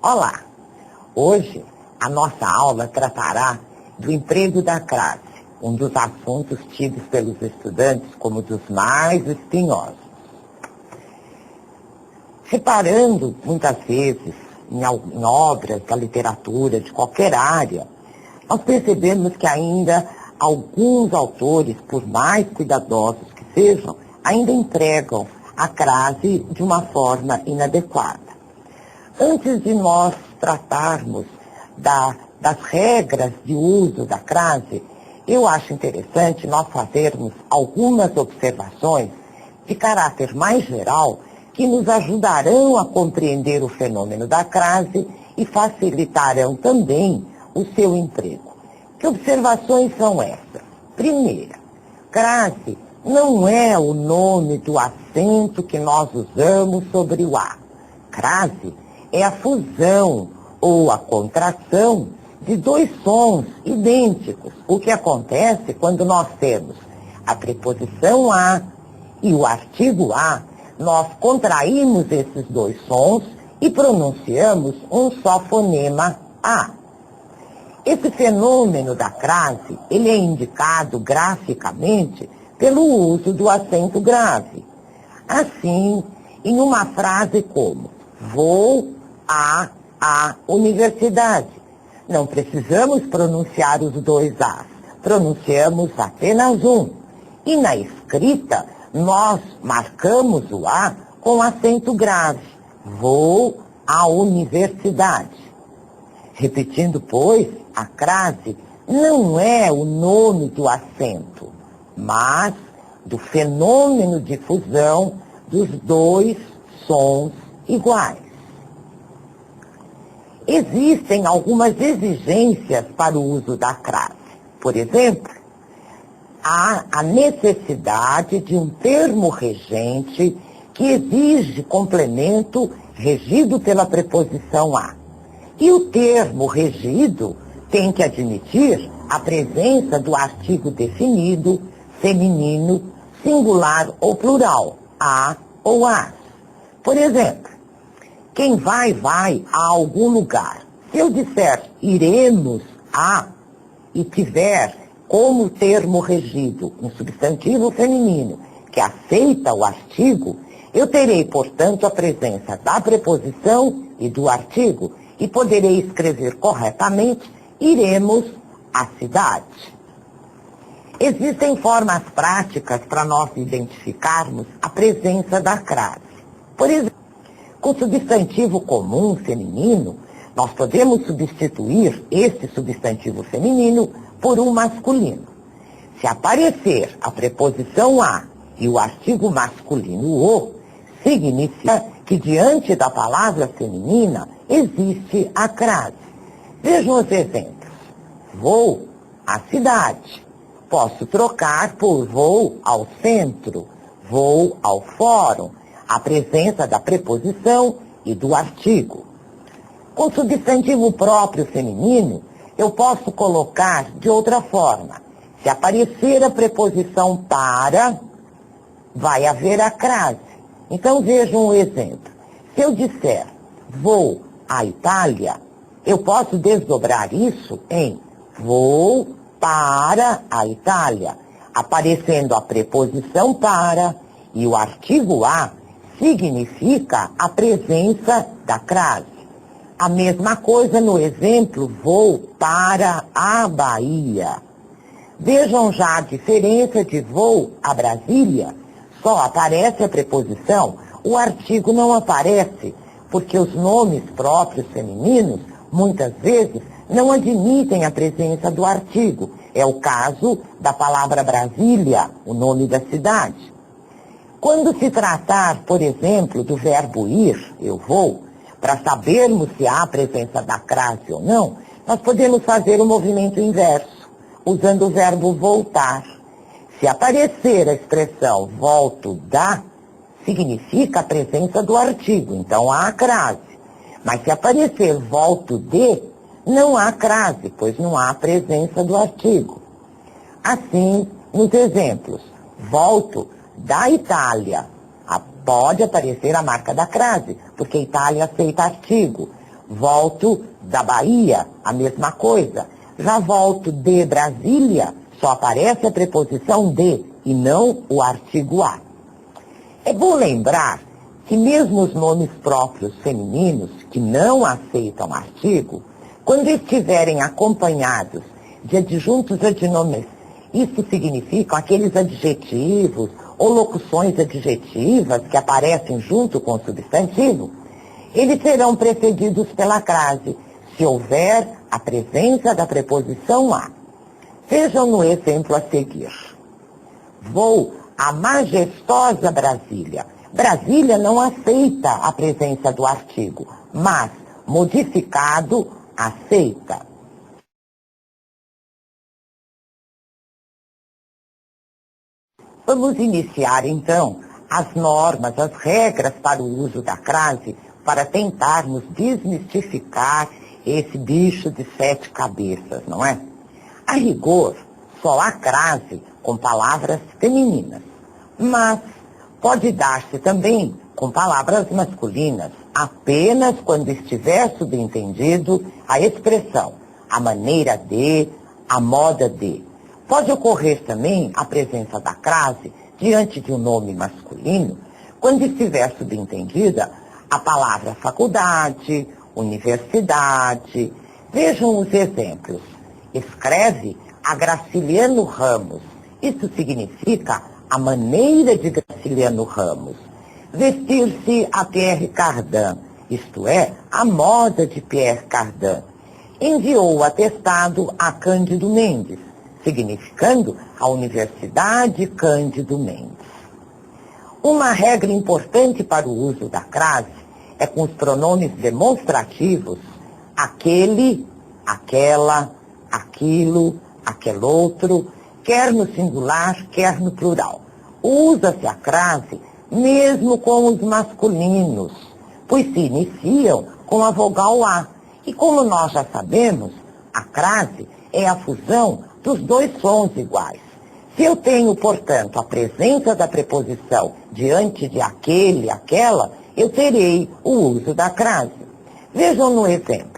Olá! Hoje a nossa aula tratará do emprego da crase, um dos assuntos tidos pelos estudantes como dos mais espinhosos. Reparando muitas vezes em obras da literatura de qualquer área, nós percebemos que ainda alguns autores, por mais cuidadosos que sejam, ainda empregam a crase de uma forma inadequada. Antes de nós tratarmos das regras de uso da crase, eu acho interessante nós fazermos algumas observações de caráter mais geral que nos ajudarão a compreender o fenômeno da crase e facilitarão também o seu emprego. Que observações são essas? Primeira, crase não é o nome do acento que nós usamos sobre o A. Crase é a fusão ou a contração de dois sons idênticos. O que acontece quando nós temos a preposição a e o artigo a, nós contraímos esses dois sons e pronunciamos um só fonema a. Esse fenômeno da crase, ele é indicado graficamente pelo uso do acento grave. Assim, em uma frase como vou à universidade. Não precisamos pronunciar os dois As, pronunciamos apenas um. E na escrita, nós marcamos o A com acento grave. Vou à universidade. Repetindo, pois, a crase não é o nome do acento, mas do fenômeno de fusão dos dois sons iguais. Existem algumas exigências para o uso da crase. Por exemplo, há a necessidade de um termo regente que exige complemento regido pela preposição a. E o termo regido tem que admitir a presença do artigo definido, feminino, singular ou plural, a ou as. Por exemplo, quem vai a algum lugar. Se eu disser iremos a e tiver como termo regido um substantivo feminino que aceita o artigo, eu terei, portanto, a presença da preposição e do artigo e poderei escrever corretamente iremos à cidade. Existem formas práticas para nós identificarmos a presença da crase. Por exemplo, com substantivo comum feminino, nós podemos substituir esse substantivo feminino por um masculino. Se aparecer a preposição a e o artigo masculino o, significa que diante da palavra feminina existe a crase. Vejam os exemplos. Vou à cidade. Posso trocar por vou ao centro, vou ao fórum. A presença da preposição e do artigo. Com substantivo próprio feminino, eu posso colocar de outra forma. Se aparecer a preposição para, vai haver a crase. Então vejam um exemplo. Se eu disser vou à Itália, eu posso desdobrar isso em vou para a Itália, aparecendo a preposição para e o artigo a significa a presença da crase. A mesma coisa no exemplo vou para a Bahia. Vejam já a diferença de vou a Brasília. Só aparece a preposição, o artigo não aparece, porque os nomes próprios femininos, muitas vezes, não admitem a presença do artigo. É o caso da palavra Brasília, o nome da cidade. Quando se tratar, por exemplo, do verbo ir, eu vou, para sabermos se há a presença da crase ou não, nós podemos fazer o movimento inverso. usando o verbo voltar. Se aparecer a expressão volto da, significa a presença do artigo, então há a crase. Mas se aparecer volto de, não há crase, pois não há a presença do artigo. Assim, nos exemplos, volto da Itália, pode aparecer a marca da crase, porque Itália aceita artigo. Volto da Bahia, a mesma coisa. Já volto de Brasília, só aparece a preposição de e não o artigo a. É bom lembrar que mesmo os nomes próprios femininos, que não aceitam artigo, quando estiverem acompanhados de adjuntos adnomes, isso significa aqueles adjetivos ou locuções adjetivas que aparecem junto com o substantivo, eles serão precedidos pela crase, se houver a presença da preposição a. Vejam no exemplo a seguir. Vou à majestosa Brasília. Brasília não aceita a presença do artigo, mas, modificado, aceita. Vamos iniciar, então, as normas, as regras para o uso da crase, para tentarmos desmistificar esse bicho de 7 cabeças, não é? A rigor, só há crase com palavras femininas, mas pode dar-se também com palavras masculinas, apenas quando estiver subentendido a expressão, a maneira de, a moda de. Pode ocorrer também a presença da crase diante de um nome masculino, quando estiver subentendida a palavra faculdade, universidade. Vejam os exemplos. Escreve a Graciliano Ramos. Isso significa a maneira de Graciliano Ramos. Vestir-se a Pierre Cardin, isto é, a moda de Pierre Cardin. Enviou o atestado a Cândido Mendes, significando a Universidade Cândido Mendes. Uma regra importante para o uso da crase é com os pronomes demonstrativos aquele, aquela, aquilo, aquele outro, quer no singular, quer no plural. Usa-se a crase mesmo com os masculinos, pois se iniciam com a vogal A. E como nós já sabemos, a crase é a fusão dos dois sons iguais. Se eu tenho, portanto, a presença da preposição diante de aquele, aquela, eu terei o uso da crase. Vejam no exemplo.